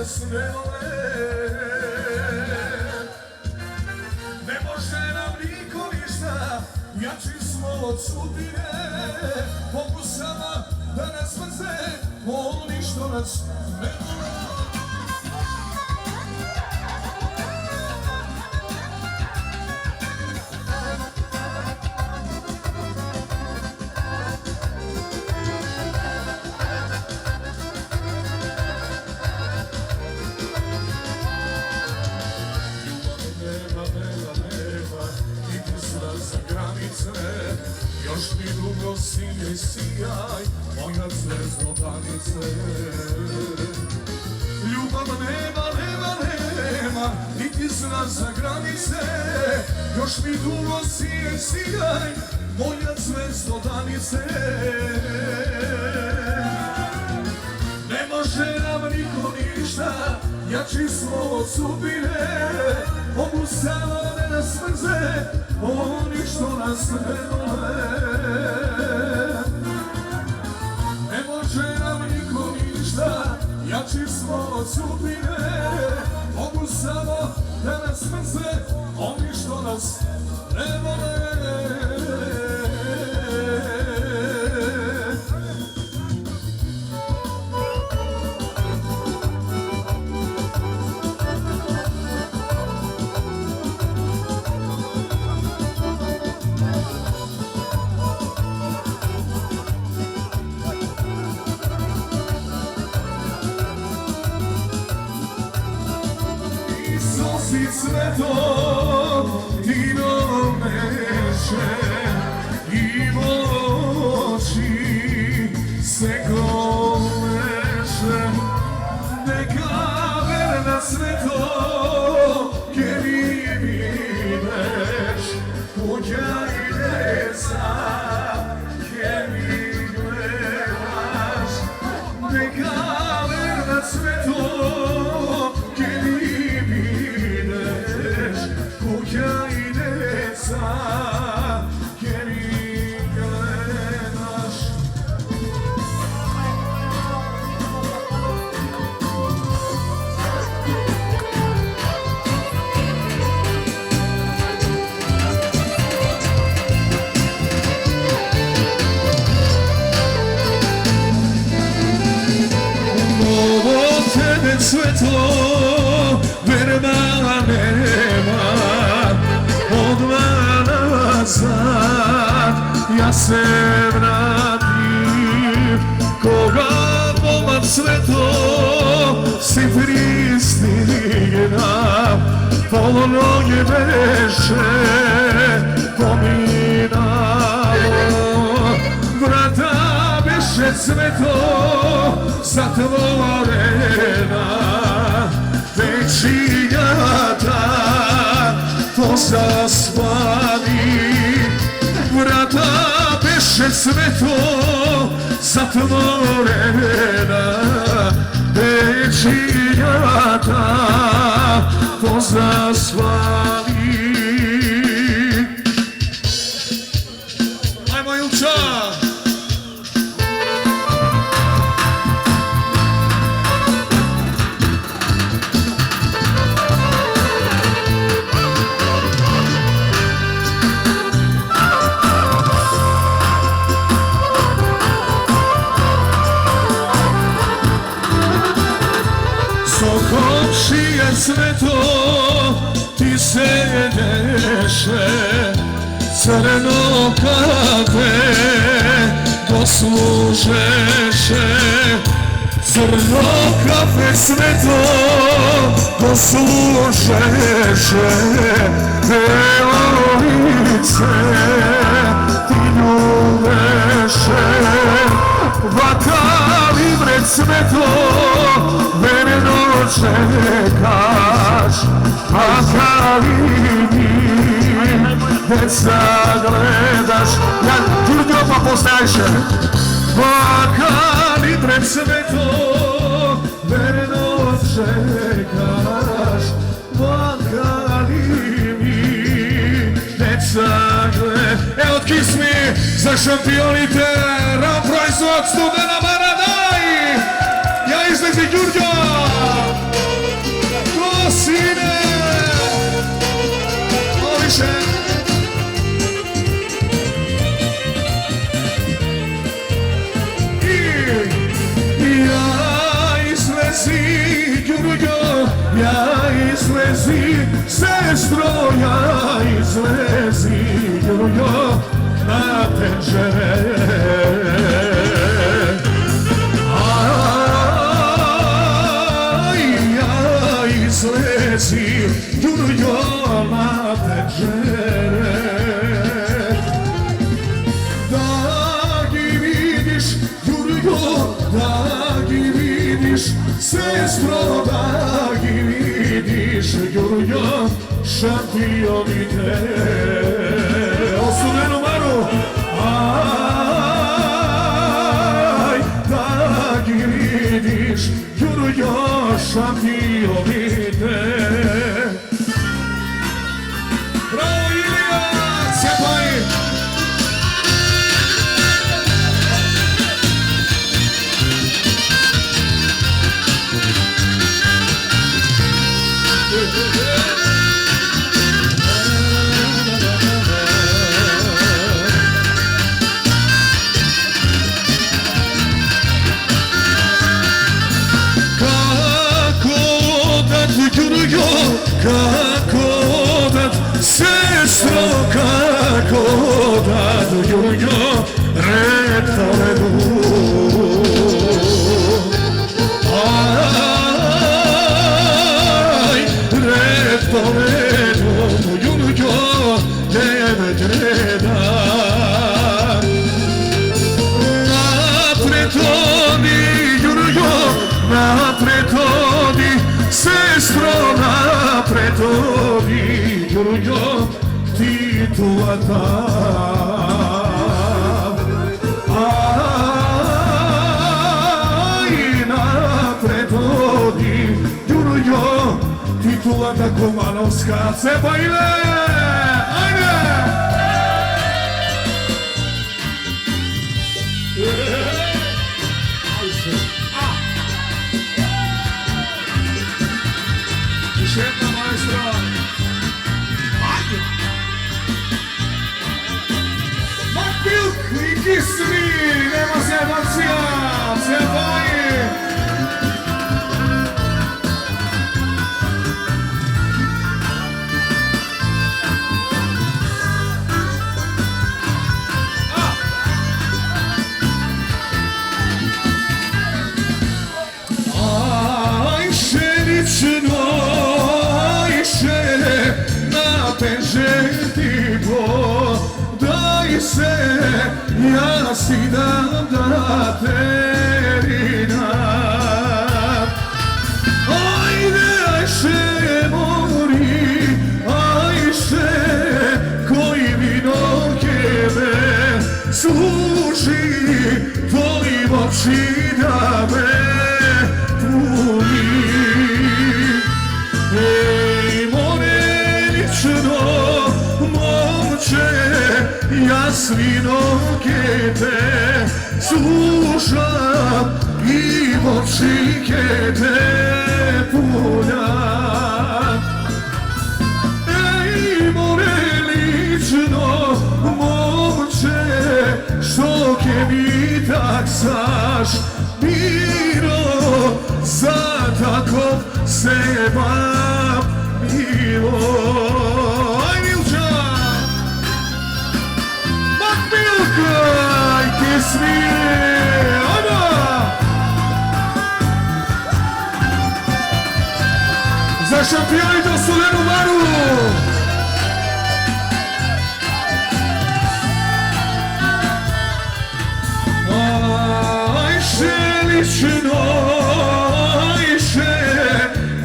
nas ne vole. Ne može nam niko ništa, jači smo od sudbine. Mogu sama da nas mrze, oni što nas ne vole. Još mi dugo sinje sijaj, moja zvezdo danice. Ljubav nema, nema, nema, niti zna za granice. Još mi dugo sinje sijaj, moja zvezdo danice. Ne može nam niko ništa, jači smo od sudbine. Mogu samo da nas mrze, oni što nas ne vole. Ne može nam niko ništa, jači smo od sudbine. Mogu samo da nas mrze, oni što nas ne vole. I sve to ti nomeše i moći se komeše. Neka verna sve to gdje mi ideš, kuća ide sam, gdje mi gledaš. Neka verna sve to gdje mi kuća i deca, gdje mi gledaš. Ovo tebe sve to verba nema. Odmah nazad ja se vratim. Koga pomak sve to si pristigna. Polonoge beše pominalo. Vrata beše sve to zatvorena. Većinjata to zaspani. Vrata beše sve to zatvorena. Većinjata to zaspani. Ajmo Ilča! Komšije sve to ti se deše, crno kafe doslužeše. Crno kafe sve to doslužeše. Evo lice ti ljubeše. Vatali vred sve to verno čekaš. Vatali mi deca gledaš. Ja Đurđo pa postajše. Vatali vred sve to verno čekaš. Vatali mi deca gledaš. Evo Kiss Me za šampionite Ram proizvod Studena Baradaj. Ja izlezi Đurđo. više. Ja izlezi, sestro, ja izlezi, Jurjo, na tenžere. Ja izlezi, Jurjo, na tenžere. Da gi vidiš, Jurjo, da gi vidiš, sestro, da gi vidiš, Jurjo, šampioni te. Osudenu maru, aj, da gi vidiš, Jurjo, šampioni te. Bravo Ilija, cijepaj! Kako dat, sestro, kako dat, Jurjo, red toledu. Aj, red toledu, Jurjo, devet reda. Napred odi, Jurjo, napred odi, sestro, napred odi, Jurjo, titulata. Aj, napred odi, Jurjo, titulata Kumanovska, cepa ide, ajde! Jedna maestra. Ajde! Makbilk i kismi, nema se emocija, se boji. Aj, šenično, žeti bo, daj se, ja si dam da terina. Ajde, ajše mori, ajše, koji vino kebe, služi tvojim oči da me puni. Ej, momče, jasmino kete, slušam i oči kete puljam. Ej, more lično, momče, što ke mi taksaš, miro, za tako se vam milo. Aj, kismi, ajde! Za šampioni do Solenu Maru! Ajše lično, ajše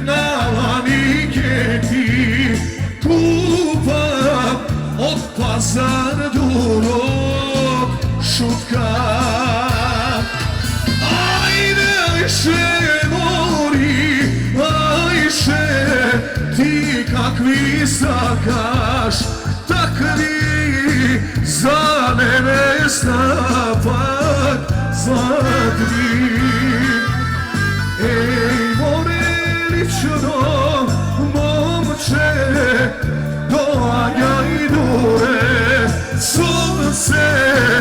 na lanike ti kupam od pazar durog šutka. Ajde, ajše mori, ajše ti kakvi sakaš, takvi za nevesta pak zlatni. Ej, more lično, momče, doanja sunce